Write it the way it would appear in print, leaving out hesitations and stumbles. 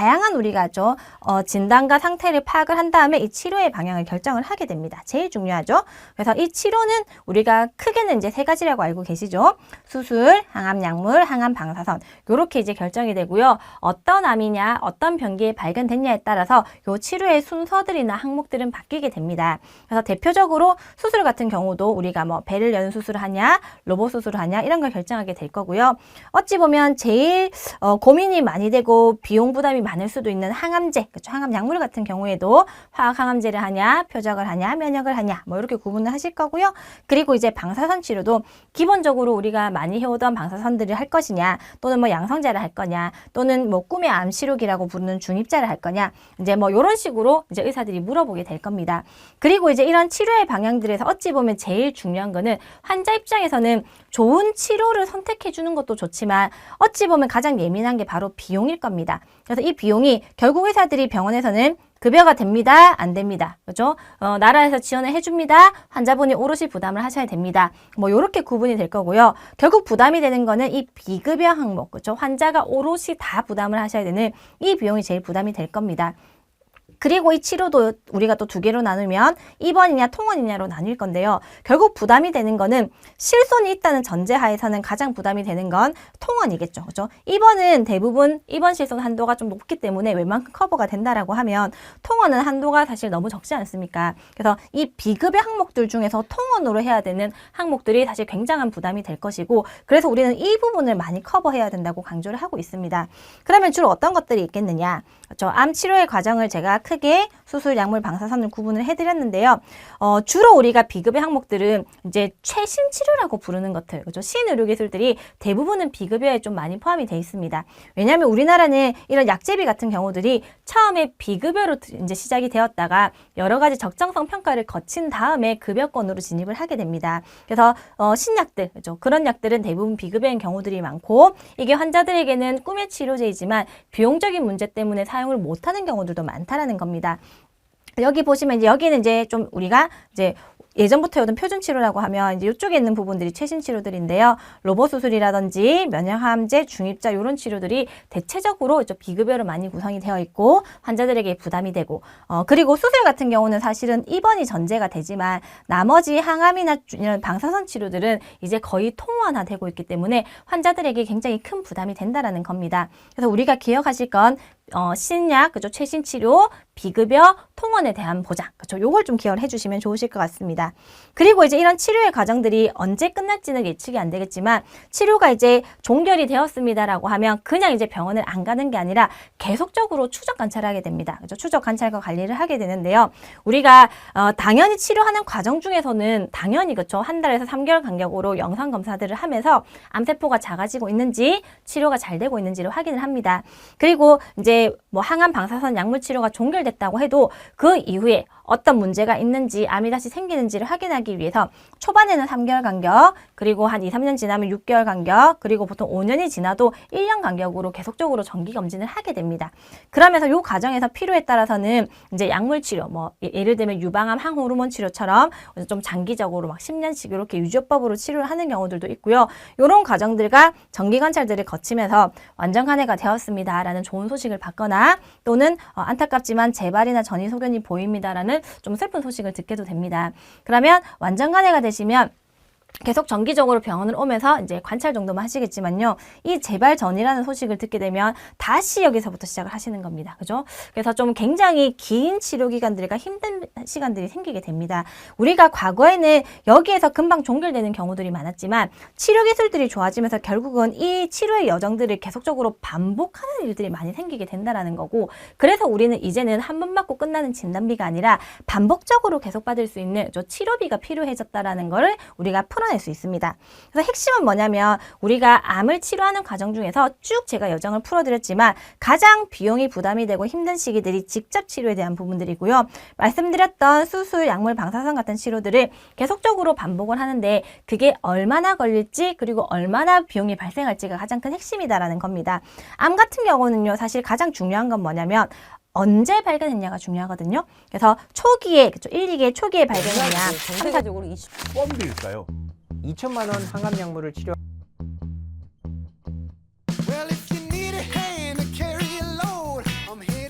다양한 우리가 진단과 상태를 파악을 한 다음에 이 치료의 방향을 결정을 하게 됩니다. 제일 중요하죠. 그래서 이 치료는 우리가 크게는 이제 세 가지라고 알고 계시죠. 수술, 항암 약물, 항암 방사선 이렇게 이제 결정이 되고요. 어떤 암이냐, 어떤 병기에 발견됐냐에 따라서 이 치료의 순서들이나 항목들은 바뀌게 됩니다. 그래서 대표적으로 수술 같은 경우도 우리가 뭐 배를 여는 수술을 하냐, 로봇 수술을 하냐 이런 걸 결정하게 될 거고요. 어찌 보면 제일 고민이 많이 되고 비용 부담이 많을 수도 있는 항암제, 그렇죠? 항암 약물 같은 경우에도 화학 항암제를 하냐, 표적을 하냐, 면역을 하냐 뭐 이렇게 구분을 하실 거고요. 그리고 이제 방사선 치료도 기본적으로 우리가 많이 해오던 방사선들을 할 것이냐, 또는 뭐 양성제를 할 거냐, 또는 뭐 꿈의 암 치료기라고 부르는 중입자를 할 거냐, 이제 뭐 이런 식으로 이제 의사들이 물어보게 될 겁니다. 그리고 이제 이런 치료의 방향들에서 어찌 보면 제일 중요한 거는 환자 입장에서는 좋은 치료를 선택해 주는 것도 좋지만 어찌 보면 가장 예민한 게 바로 비용일 겁니다. 그래서 이 비용이 결국 의사들이 병원에서는 급여가 됩니다, 안 됩니다. 그렇죠? 나라에서 지원을 해줍니다. 환자분이 오롯이 부담을 하셔야 됩니다. 뭐 이렇게 구분이 될 거고요. 결국 부담이 되는 거는 이 비급여 항목, 그렇죠? 환자가 오롯이 다 부담을 하셔야 되는 이 비용이 제일 부담이 될 겁니다. 그리고 이 치료도 우리가 또 두 개로 나누면 입원이냐 통원이냐로 나뉠 건데요. 결국 부담이 되는 거는 실손이 있다는 전제하에서는 가장 부담이 되는 건 통원이겠죠. 그렇죠? 입원은 대부분 입원 실손 한도가 좀 높기 때문에 웬만큼 커버가 된다라고 하면 통원은 한도가 사실 너무 적지 않습니까? 그래서 이 비급여 항목들 중에서 통원으로 해야 되는 항목들이 사실 굉장한 부담이 될 것이고, 그래서 우리는 이 부분을 많이 커버해야 된다고 강조를 하고 있습니다. 그러면 주로 어떤 것들이 있겠느냐? 그렇죠? 암 치료의 과정을 제가 크게 수술, 약물, 방사선을 구분을 해드렸는데요. 주로 우리가 비급여 항목들은 이제 최신 치료라고 부르는 것들, 그렇죠? 신의료기술들이 대부분은 비급여에 좀 많이 포함이 되어 있습니다. 왜냐하면 우리나라는 이런 약제비 같은 경우들이 처음에 비급여로 이제 시작이 되었다가 여러 가지 적정성 평가를 거친 다음에 급여권으로 진입을 하게 됩니다. 그래서 신약들, 그렇죠? 그런 약들은 대부분 비급여인 경우들이 많고, 이게 환자들에게는 꿈의 치료제이지만 비용적인 문제 때문에 사용을 못하는 경우들도 많다라는 겁니다. 여기 보시면 이제 여기는 이제 좀 우리가 이제 예전부터 해오던 표준 치료라고 하면 이제 이쪽에 있는 부분들이 최신 치료들인데요. 로봇 수술이라든지 면역항암제, 중입자 이런 치료들이 대체적으로 비급여로 많이 구성이 되어 있고 환자들에게 부담이 되고, 그리고 수술 같은 경우는 사실은 입원이 전제가 되지만 나머지 항암이나 이런 방사선 치료들은 이제 거의 통원화되고 있기 때문에 환자들에게 굉장히 큰 부담이 된다라는 겁니다. 그래서 우리가 기억하실 건 신약, 그죠? 최신 치료, 비급여, 통원에 대한 보장, 그죠? 요걸 좀 기억을 해주시면 좋으실 것 같습니다. 그리고 이제 이런 치료의 과정들이 언제 끝날지는 예측이 안 되겠지만 치료가 이제 종결이 되었습니다라고 하면 그냥 이제 병원을 안 가는 게 아니라 계속적으로 추적 관찰을 하게 됩니다. 그죠? 추적 관찰과 관리를 하게 되는데요. 우리가 당연히 치료하는 과정 중에서는 당연히 그죠? 한 달에서 3개월 간격으로 영상 검사들을 하면서 암세포가 작아지고 있는지 치료가 잘 되고 있는지를 확인을 합니다. 그리고 이제 뭐 항암 방사선 약물 치료가 종결됐다고 해도 그 이후에 어떤 문제가 있는지, 암이 다시 생기는지를 확인하기 위해서 초반에는 3개월 간격, 그리고 한 2, 3년 지나면 6개월 간격, 그리고 보통 5년이 지나도 1년 간격으로 계속적으로 정기 검진을 하게 됩니다. 그러면서 이 과정에서 필요에 따라서는 이제 약물 치료, 뭐 예를 들면 유방암 항호르몬 치료처럼 좀 장기적으로 막 10년씩 이렇게 유지법으로 치료를 하는 경우들도 있고요. 이런 과정들과 정기 관찰들을 거치면서 완전 간해가 되었습니다라는 좋은 소식을 받거나, 또는 안타깝지만 재발이나 전이 소견이 보입니다라는 좀 슬픈 소식을 듣게도 됩니다. 그러면 완전 간해가 되시면 계속 정기적으로 병원을 오면서 이제 관찰 정도만 하시겠지만요. 이 재발 전이라는 소식을 듣게 되면 다시 여기서부터 시작을 하시는 겁니다. 그죠? 그래서 좀 굉장히 긴 치료 기간들과 힘든 시간들이 생기게 됩니다. 우리가 과거에는 여기에서 금방 종결되는 경우들이 많았지만 치료 기술들이 좋아지면서 결국은 이 치료의 여정들을 계속적으로 반복하는 일들이 많이 생기게 된다는 거고, 그래서 우리는 이제는 한 번 받고 끝나는 진단비가 아니라 반복적으로 계속 받을 수 있는 치료비가 필요해졌다는 거를 우리가 풀어낼 수 있습니다. 그래서 핵심은 뭐냐면 우리가 암을 치료하는 과정 중에서 쭉 제가 여정을 풀어드렸지만 가장 비용이 부담이 되고 힘든 시기들이 직접 치료에 대한 부분들이고요. 말씀드렸던 수술, 약물, 방사선 같은 치료들을 계속적으로 반복을 하는데 그게 얼마나 걸릴지, 그리고 얼마나 비용이 발생할지가 가장 큰 핵심이다라는 겁니다. 암 같은 경우는요, 사실 가장 중요한 건 뭐냐면 언제 발견했냐가 중요하거든요. 그래서 초기에, 그쵸, 1, 2개 초기에 발견했냐. 전체적으로 20번비일까요? 2천만 원 항암 약물을 치료